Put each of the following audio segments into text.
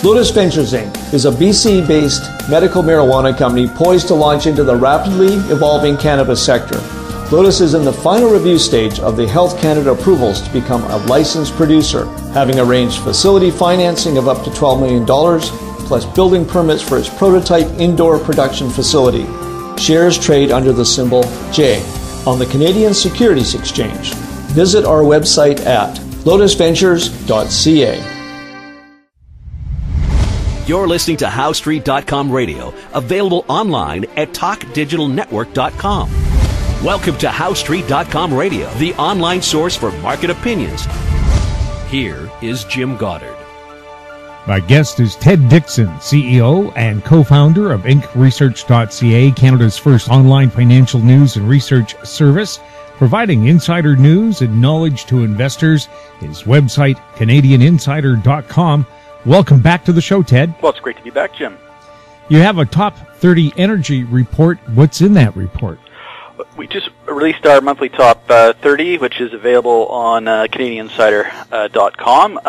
Lotus Ventures Inc. is a BC-based medical marijuana company poised to launch into the rapidly evolving cannabis sector. Lotus is in the final review stage of the Health Canada approvals to become a licensed producer, having arranged facility financing of up to $12 million, plus building permits for its prototype indoor production facility. Shares trade under the symbol J on the Canadian Securities Exchange. Visit our website at lotusventures.ca. You're listening to HowStreet.com radio, available online at TalkDigitalNetwork.com. Welcome to HowStreet.com radio, the online source for market opinions. Here is Jim Goddard. My guest is Ted Dixon, CEO and co-founder of InkResearch.ca, Canada's first online financial news and research service, providing insider news and knowledge to investors. His website, CanadianInsider.com. Welcome back to the show, Ted. Well, it's great to be back, Jim. You have a top 30 energy report. What's in that report? We just released our monthly top 30, which is available on CanadianInsider.com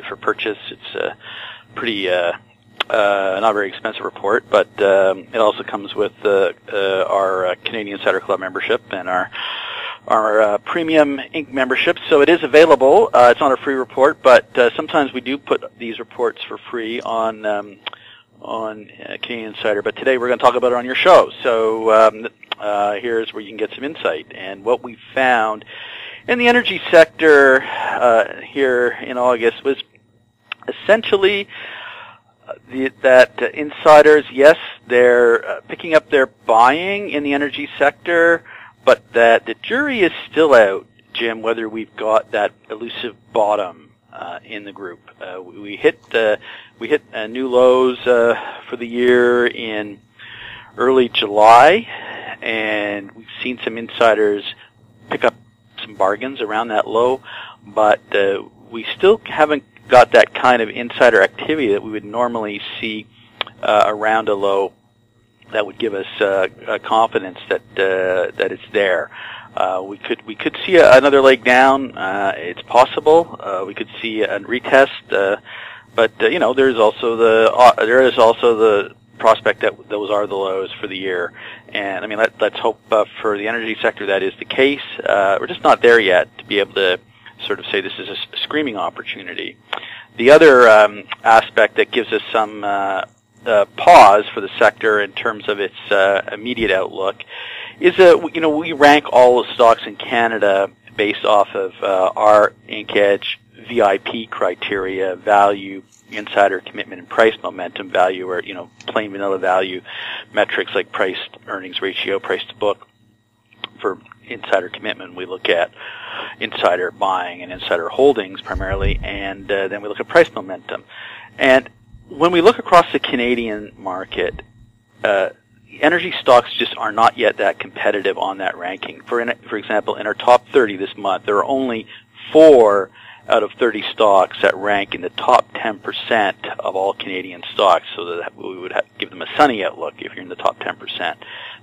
for purchase. It's a pretty not very expensive report, but it also comes with our Canadian Insider Club membership and our premium Inc. membership, so it is available. It's not a free report, but sometimes we do put these reports for free on Canadian Insider. But today we're going to talk about it on your show. So here's where you can get some insight. And what we found in the energy sector here in August was essentially that insiders, yes, they're picking up their buying in the energy sector, but that the jury is still out, Jim, whether we've got that elusive bottom in the group. We hit new lows for the year in early July, and we've seen some insiders pick up some bargains around that low, but we still haven't got that kind of insider activity that we would normally see around a low that would give us confidence that it's there. We could see another leg down. It's possible. We could see a retest, but there is also the prospect that those are the lows for the year. And I mean, let's hope for the energy sector that is the case. We're just not there yet to be able to sort of say this is a screaming opportunity. The other aspect that gives us some pause for the sector in terms of its immediate outlook is we rank all the stocks in Canada based off of our InkEdge VIP criteria: value, insider commitment, and price momentum. Value, or plain vanilla value metrics like price earnings ratio, price to book. For insider commitment, we look at insider buying and insider holdings primarily, and then we look at price momentum. And when we look across the Canadian market, energy stocks just are not yet that competitive on that ranking. For example, in our top 30 this month, there are only 4 out of 30 stocks that rank in the top 10% of all Canadian stocks, so that we would give them a sunny outlook if you're in the top 10%.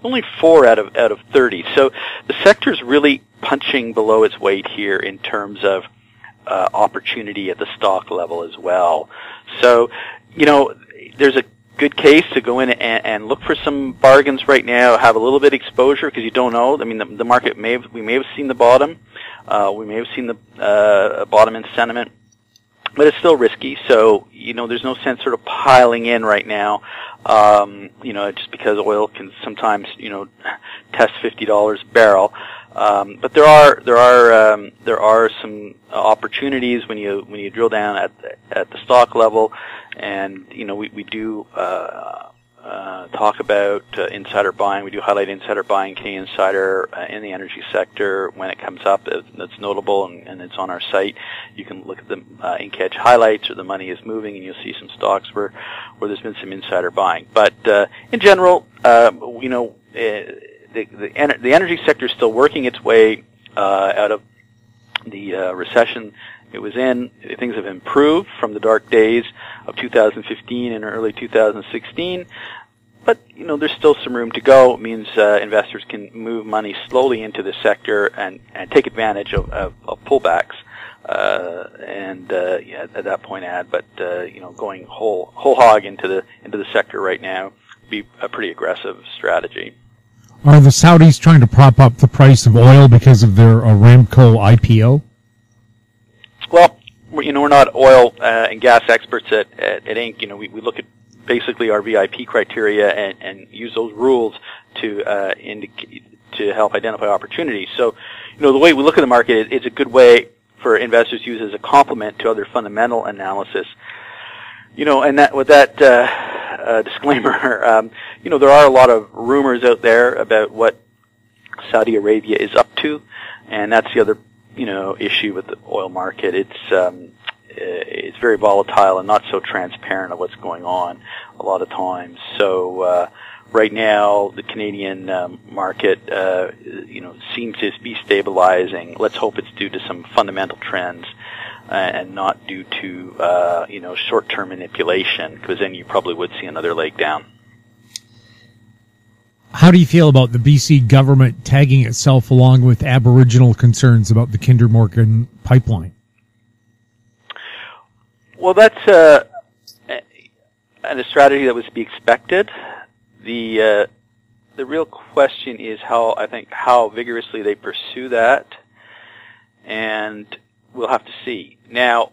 Only 4 out of 30. So the sector's really punching below its weight here in terms of opportunity at the stock level as well. So, there's a good case to go in and look for some bargains right now, have a little bit of exposure, because you don't know. I mean, the market we may have seen the bottom. We may have seen the bottom in sentiment, but it's still risky. So, there's no sense sort of piling in right now, just because oil can sometimes, test $50 a barrel. But there are some opportunities when you drill down at the stock level, and we do talk about insider buying. We do highlight insider buying, Canadian Insider in the energy sector when it comes up. That's notable, and it's on our site. You can look at the InkEdge highlights, or the money is moving, and you'll see some stocks where there's been some insider buying. But in general, the energy sector is still working its way out of the recession it was in. Things have improved from the dark days of 2015 and early 2016, but there's still some room to go. It means investors can move money slowly into the sector and take advantage of pullbacks. at that point add. But going whole hog into the sector right now would be a pretty aggressive strategy. Are the Saudis trying to prop up the price of oil because of their Aramco IPO? Well, we're not oil and gas experts at Inc. We look at basically our VIP criteria and use those rules to help identify opportunities. So, the way we look at the market, it's a good way for investors to use as a complement to other fundamental analysis. And that with that disclaimer, there are a lot of rumors out there about what Saudi Arabia is up to, and that's the other issue with the oil market. It's very volatile and not so transparent of what's going on a lot of times. So right now, the Canadian market, seems to be stabilizing. Let's hope it's due to some fundamental trends and not due to short-term manipulation, because then you probably would see another leg down. How do you feel about the BC government tagging itself along with Aboriginal concerns about the Kinder Morgan pipeline? Well, that's a strategy that was to be expected. The real question is how vigorously they pursue that, and we'll have to see. Now,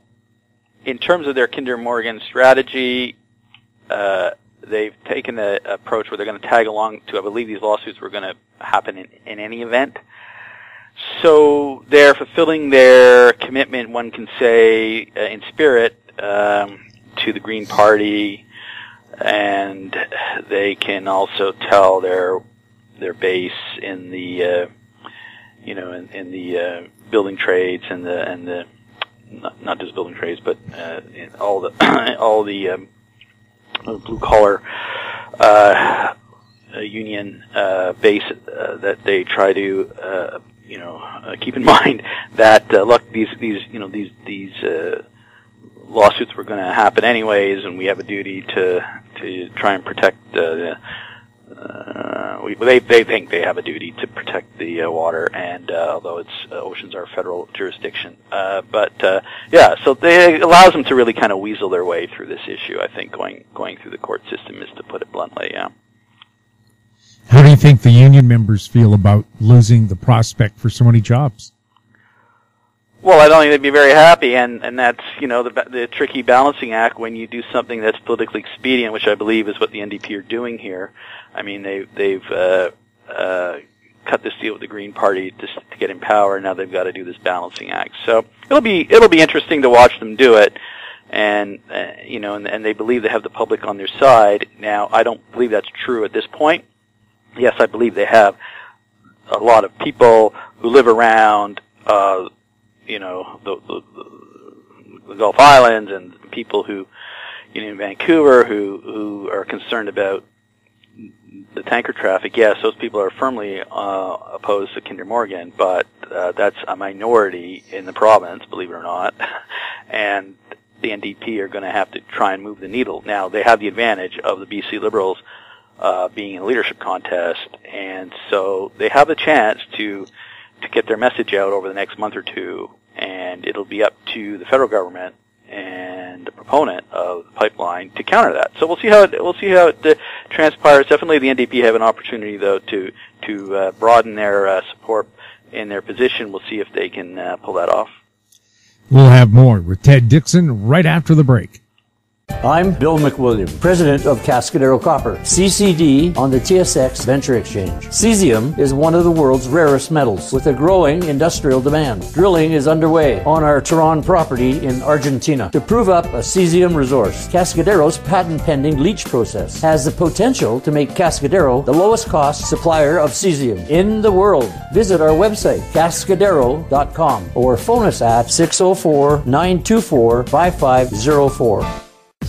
in terms of their Kinder Morgan strategy, they've taken the approach where they're going to tag along to, I believe these lawsuits were going to happen in any event. So they're fulfilling their commitment, one can say, in spirit, to the Green Party, and they can also tell their base in the in the building trades and the not just building trades, but in all the blue collar union base that they try to keep in mind that look, these lawsuits were going to happen anyways, and we have a duty to try and protect they think they have a duty to protect the water, and although it's oceans are federal jurisdiction, so it allows them to really kind of weasel their way through this issue. I think going through the court system is, to put it bluntly. Yeah. How do you think the union members feel about losing the prospect for so many jobs? Well, I don't think they'd be very happy, and that's the tricky balancing act when you do something that's politically expedient, which I believe is what the NDP are doing here. I mean, they've cut this deal with the Green Party to get in power. Now they've got to do this balancing act. So it'll be interesting to watch them do it, and and they believe they have the public on their side. Now, I don't believe that's true at this point. Yes, I believe they have a lot of people who live around the Gulf Islands, and people who in Vancouver who are concerned about the tanker traffic. Yes, those people are firmly opposed to Kinder Morgan, but that's a minority in the province, believe it or not, and the NDP are going to have to try and move the needle. Now, they have the advantage of the BC Liberals being in a leadership contest, and so they have a chance to get their message out over the next month or two, and it'll be up to the federal government and the proponent of the pipeline to counter that. So we'll see how it transpires. Definitely, the NDP have an opportunity, though, to broaden their support in their position. We'll see if they can pull that off. We'll have more with Ted Dixon right after the break. I'm Bill McWilliam, president of Cascadero Copper, CCD on the TSX Venture Exchange. Cesium is one of the world's rarest metals with a growing industrial demand. Drilling is underway on our Tehran property in Argentina to prove up a cesium resource. Cascadero's patent-pending leach process has the potential to make Cascadero the lowest cost supplier of cesium in the world. Visit our website, cascadero.com, or phone us at 604-924-5504.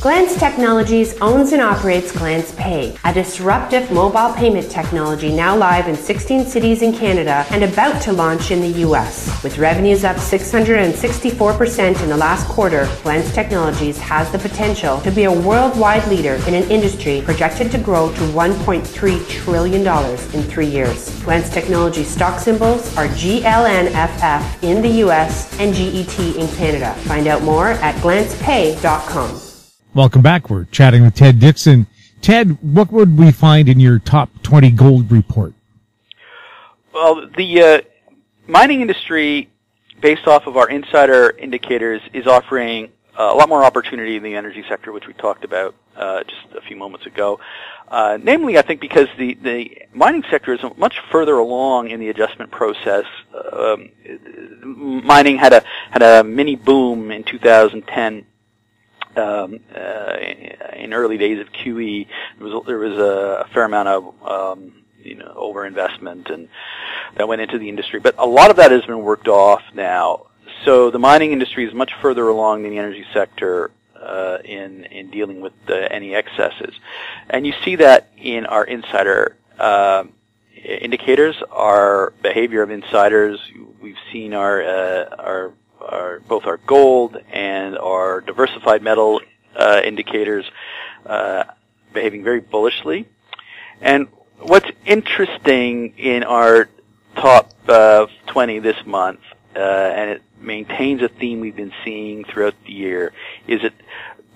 Glance Technologies owns and operates Glance Pay, a disruptive mobile payment technology now live in 16 cities in Canada and about to launch in the US. With revenues up 664% in the last quarter, Glance Technologies has the potential to be a worldwide leader in an industry projected to grow to $1.3 trillion in 3 years. Glance Technologies stock symbols are GLNFF in the US and GET in Canada. Find out more at glancepay.com. Welcome back. We're chatting with Ted Dixon. Ted, what would we find in your top 20 gold report? Well, the mining industry, based off of our insider indicators, is offering a lot more opportunity in the energy sector, which we talked about just a few moments ago. Namely, I think because the mining sector is much further along in the adjustment process. Mining had a mini boom in 2010. In early days of QE, there was a fair amount of overinvestment and that went into the industry, but a lot of that has been worked off now. So the mining industry is much further along than the energy sector in dealing with any excesses, and you see that in our insider indicators, our behavior of insiders. We've seen both our gold and our diversified metal indicators behaving very bullishly. And what's interesting in our top 20 this month, and it maintains a theme we've been seeing throughout the year, is that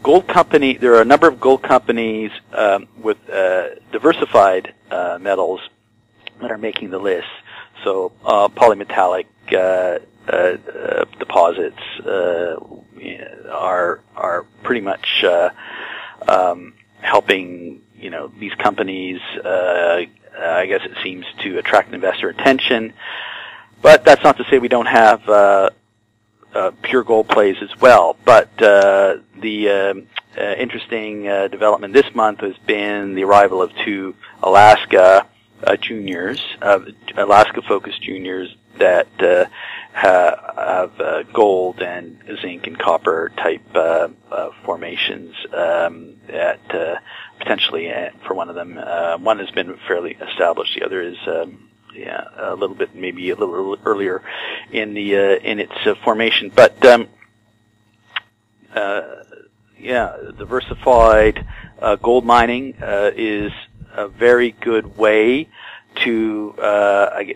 there are a number of gold companies with diversified metals that are making the list. So polymetallic deposits are pretty much helping these companies. I guess it seems to attract investor attention, but that's not to say we don't have pure gold plays as well. But the interesting development this month has been the arrival of two Alaska juniors, Alaska-focused juniors that have gold and zinc and copper type formations that potentially, for one of them, one has been fairly established. The other is a little bit, maybe a little earlier in its formation. But diversified gold mining is a very good way to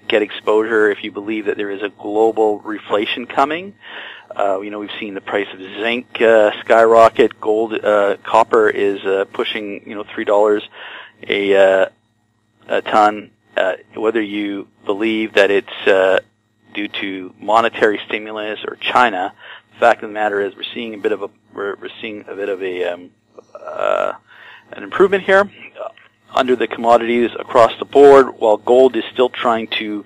get exposure if you believe that there is a global reflation coming. We've seen the price of zinc skyrocket. Gold, copper is pushing $3 a ton. Whether you believe that it's due to monetary stimulus or China, the fact of the matter is we're seeing a bit of an improvement here under the commodities across the board, while gold is still trying to,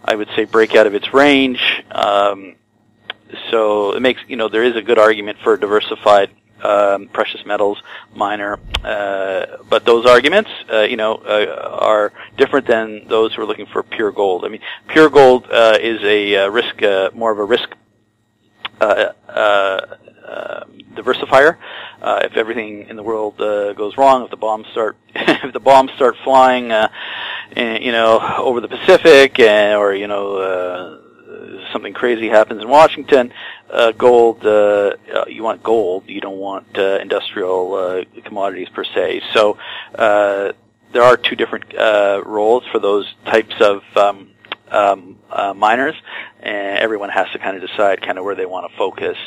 I would say, break out of its range. So it makes, there is a good argument for a diversified precious metals miner, but those arguments, are different than those who are looking for pure gold. I mean, pure gold is a risk, more of a risk diversifier. If everything in the world goes wrong, if the bombs start flying, over the Pacific, or something crazy happens in Washington, gold, you want gold. You don't want industrial commodities per se. So there are two different roles for those types of miners, and everyone has to kind of decide kind of where they want to focus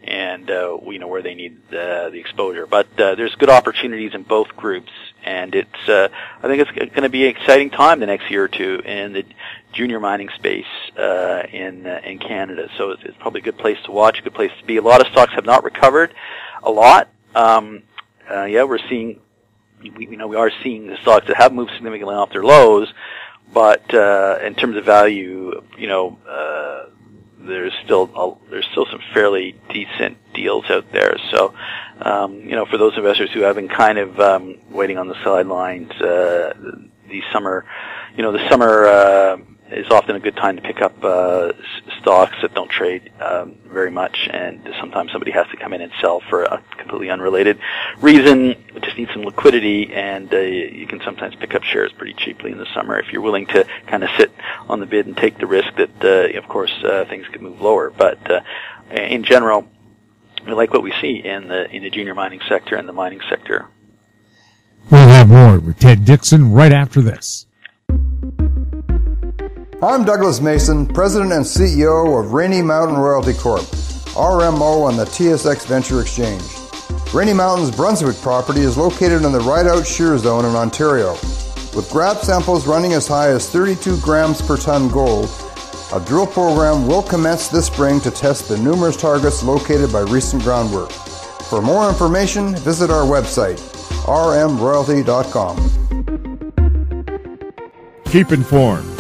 and where they need the exposure. But there's good opportunities in both groups, and it's I think it's going to be an exciting time the next year or two in the junior mining space in Canada. So it's probably a good place to watch, a good place to be. A lot of stocks have not recovered a lot. We're seeing we are seeing the stocks that have moved significantly off their lows. But in terms of value, there's still some fairly decent deals out there. So, for those investors who have been kind of waiting on the sidelines, the summer is often a good time to pick up stocks that don't trade very much, and sometimes somebody has to come in and sell for a completely unrelated reason. We just need some liquidity, and you can sometimes pick up shares pretty cheaply in the summer if you're willing to kind of sit on the bid and take the risk that, of course, things could move lower. But in general, we like what we see in the junior mining sector and the mining sector. We'll have more with Ted Dixon right after this. I'm Douglas Mason, President and CEO of Rainy Mountain Royalty Corp., RMO on the TSX Venture Exchange. Rainy Mountain's Brunswick property is located in the Rideout Shear Zone in Ontario. With grab samples running as high as 32 grams per ton gold, a drill program will commence this spring to test the numerous targets located by recent groundwork. For more information, visit our website, rmroyalty.com. Keep informed.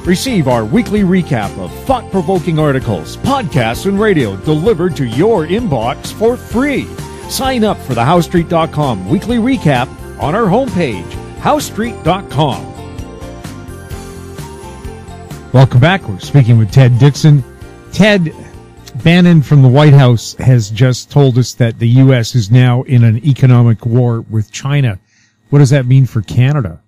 Receive our weekly recap of thought-provoking articles, podcasts, and radio delivered to your inbox for free. Sign up for the HowStreet.com weekly recap on our homepage, HowStreet.com. Welcome back. We're speaking with Ted Dixon. Ted, Bannon from the White House has just told us that the U.S. is now in an economic war with China. What does that mean for Canada?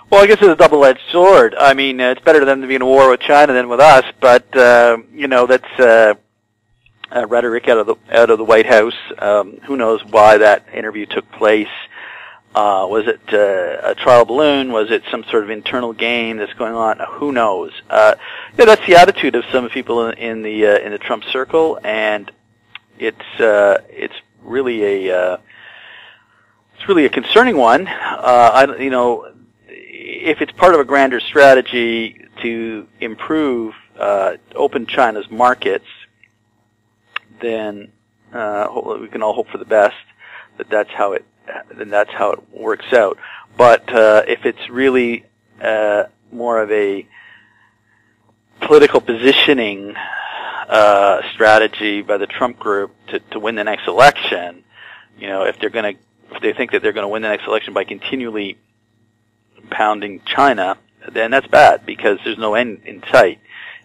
Well, I guess it's a double-edged sword. I mean, it's better for them to be in a war with China than with us, but that's rhetoric out of the White House. Who knows why that interview took place? Was it a trial balloon? Was it some sort of internal game that's going on? Who knows? That's the attitude of some people in the Trump circle, and it's really a concerning one. If it's part of a grander strategy to improve, open China's markets, then we can all hope for the best. That's how it works out. But if it's really more of a political positioning strategy by the Trump group to win the next election, if they think that they're going to win the next election by continually pounding China, then that's bad because there's no end in sight.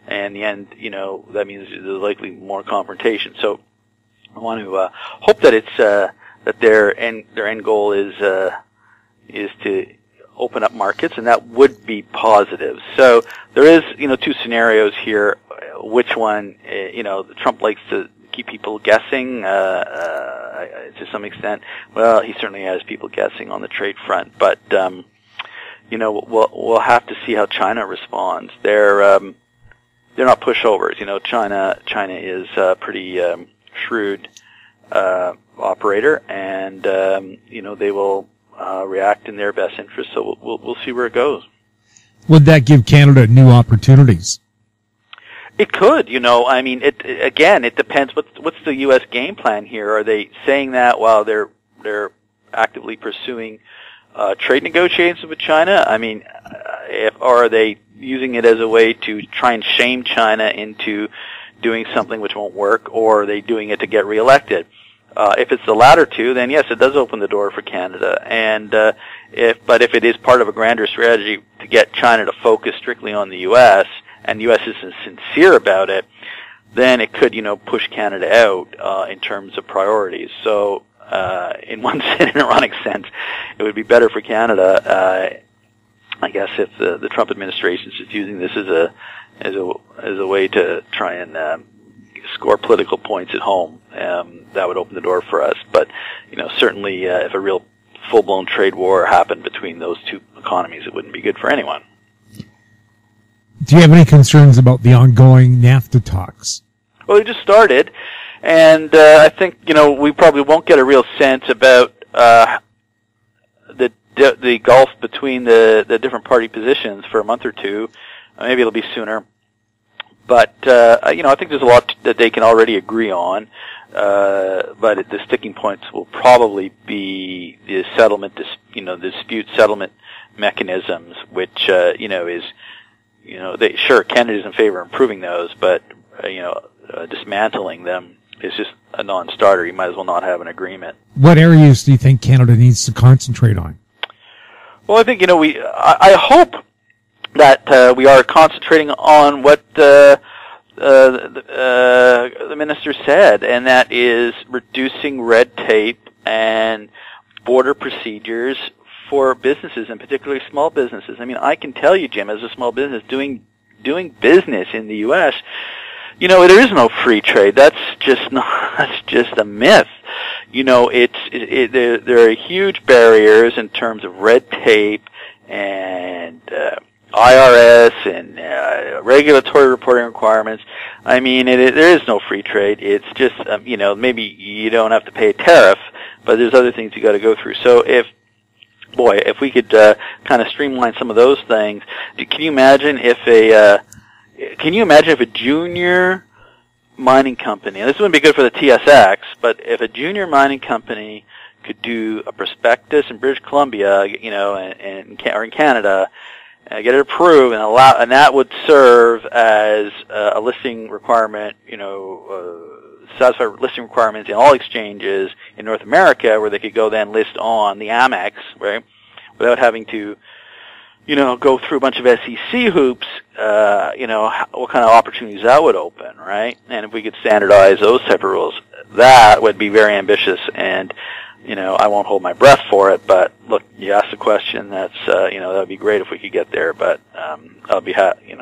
And the end, that means there's likely more confrontation. So I want to hope that it's that their end goal is to open up markets, and that would be positive. So there is two scenarios here. Which one? Trump likes to keep people guessing to some extent. Well, he certainly has people guessing on the trade front, but we'll have to see how China responds. They're not pushovers. China is a pretty shrewd operator, and they will react in their best interest. So we'll see where it goes. Would that give Canada new opportunities? It could. It depends. What's the U.S. game plan here? Are they saying that while they're actively pursuing trade negotiations with China? I mean, or are they using it as a way to try and shame China into doing something which won't work, or are they doing it to get reelected? If it's the latter two, then yes, it does open the door for Canada. And if it is part of a grander strategy to get China to focus strictly on the U.S., and the U.S. isn't sincere about it, then it could, push Canada out in terms of priorities. So, in one ironic sense, it would be better for Canada, I guess, if the Trump administration is just using this as a way to try and score political points at home. That would open the door for us. But certainly, if a real full-blown trade war happened between those two economies, it wouldn't be good for anyone. Do you have any concerns about the ongoing NAFTA talks? Well, they just started, and I think we probably won't get a real sense about the gulf between the different party positions for a month or two. Maybe it'll be sooner, but I think there's a lot that they can already agree on. But the sticking points will probably be the dispute settlement mechanisms, which is. Canada's in favor of improving those, but dismantling them is just a non-starter. You might as well not have an agreement. What areas do you think Canada needs to concentrate on? Well, I think I hope that we are concentrating on what the minister said, and that is reducing red tape and border procedures for businesses, and particularly small businesses. I mean, I can tell you, Jim, as a small business doing business in the U.S., there is no free trade. That's just a myth. There are huge barriers in terms of red tape and IRS and regulatory reporting requirements. I mean, there is no free trade. It's just, maybe you don't have to pay a tariff, but there's other things you got to go through. So if we could kind of streamline some of those things, can you imagine if a junior mining company, and this wouldn't be good for the TSX, but if a junior mining company could do a prospectus in British Columbia, or in Canada, get it approved and that would serve as a listing requirement, satisfy listing requirements in all exchanges in North America, where they could go then list on the Amex, right, without having to, go through a bunch of SEC hoops, what kind of opportunities that would open, right? And if we could standardize those type of rules, that would be very ambitious, and I won't hold my breath for it, but look, you asked a question. That's, that would be great if we could get there, but, I'll be happy,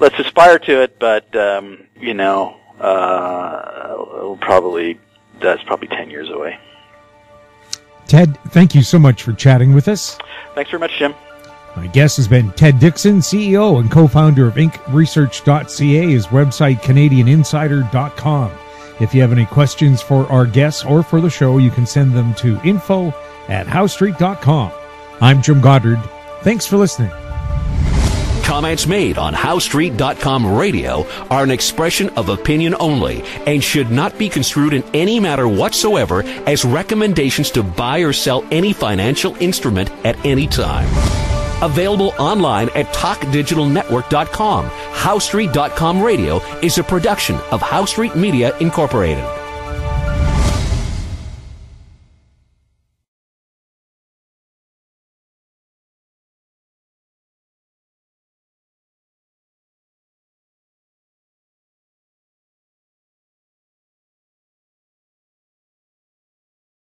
let's aspire to it, but, that's probably 10 years away. Ted, thank you so much for chatting with us. Thanks very much, Jim. My guest has been Ted Dixon, CEO and co-founder of IncResearch.ca, his website, CanadianInsider.com. If you have any questions for our guests or for the show, you can send them to info@howstreet.com. I'm Jim Goddard. Thanks for listening. Comments made on HowStreet.com radio are an expression of opinion only and should not be construed in any matter whatsoever as recommendations to buy or sell any financial instrument at any time. Available online at TalkDigitalNetwork.com. HowStreet.com radio is a production of House Street Media Incorporated.